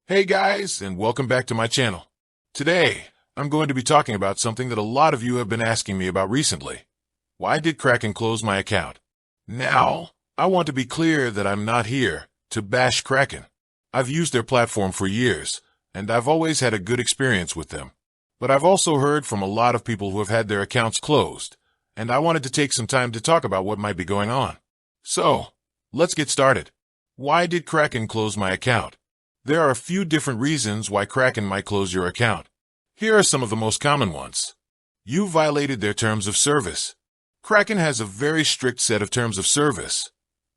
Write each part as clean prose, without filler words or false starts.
Hey guys, and welcome back to my channel. Today, I'm going to be talking about something that a lot of you have been asking me about recently. Why did Kraken close my account? Now, I want to be clear that I'm not here to bash Kraken. I've used their platform for years, and I've always had a good experience with them. But I've also heard from a lot of people who have had their accounts closed, and I wanted to take some time to talk about what might be going on. So, let's get started. Why did Kraken close my account? There are a few different reasons why Kraken might close your account. Here are some of the most common ones. You violated their terms of service. Kraken has a very strict set of terms of service,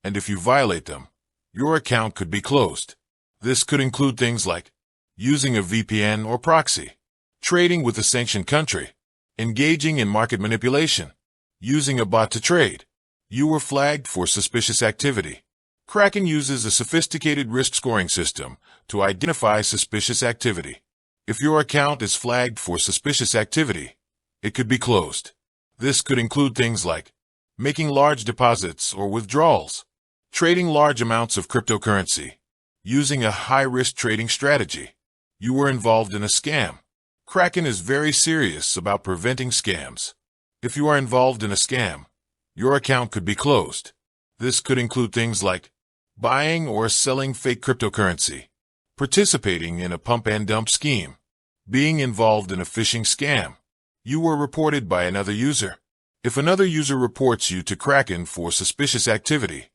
and if you violate them, your account could be closed. This could include things like using a VPN or proxy, trading with a sanctioned country, engaging in market manipulation, using a bot to trade. You were flagged for suspicious activity. Kraken uses a sophisticated risk scoring system to identify suspicious activity. If your account is flagged for suspicious activity, it could be closed. This could include things like making large deposits or withdrawals, trading large amounts of cryptocurrency, using a high-risk trading strategy. You were involved in a scam. Kraken is very serious about preventing scams. If you are involved in a scam, your account could be closed. This could include things like buying or selling fake cryptocurrency, participating in a pump and dump scheme, being involved in a phishing scam. You were reported by another user. If another user reports you to Kraken for suspicious activity,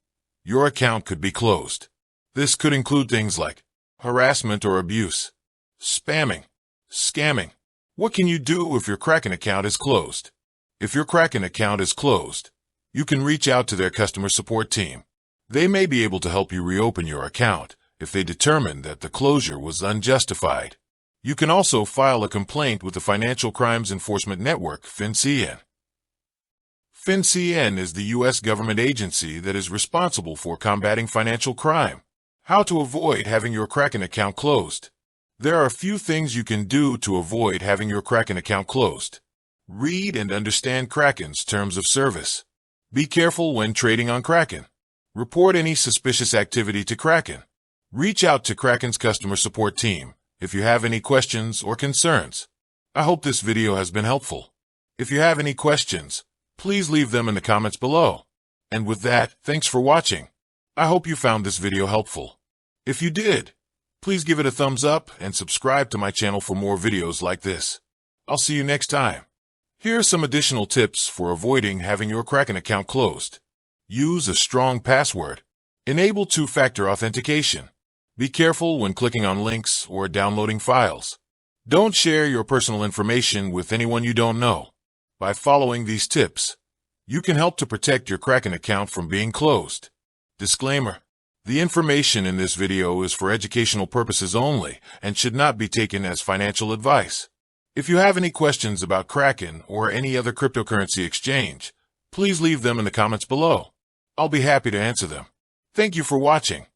your account could be closed. This could include things like harassment or abuse, spamming, scamming. What can you do if your Kraken account is closed? If your Kraken account is closed, you can reach out to their customer support team. They may be able to help you reopen your account if they determine that the closure was unjustified. You can also file a complaint with the Financial Crimes Enforcement Network, FinCEN. FinCEN is the U.S. government agency that is responsible for combating financial crime. How to avoid having your Kraken account closed? There are a few things you can do to avoid having your Kraken account closed. Read and understand Kraken's terms of service. Be careful when trading on Kraken. Report any suspicious activity to Kraken. Reach out to Kraken's customer support team if you have any questions or concerns. I hope this video has been helpful. If you have any questions, please leave them in the comments below. And with that, thanks for watching. I hope you found this video helpful. If you did, please give it a thumbs up and subscribe to my channel for more videos like this. I'll see you next time. Here are some additional tips for avoiding having your Kraken account closed. Use a strong password. Enable two-factor authentication. Be careful when clicking on links or downloading files. Don't share your personal information with anyone you don't know. By following these tips, you can help to protect your Kraken account from being closed. Disclaimer: the information in this video is for educational purposes only and should not be taken as financial advice. If you have any questions about Kraken or any other cryptocurrency exchange, please leave them in the comments below. I'll be happy to answer them. Thank you for watching.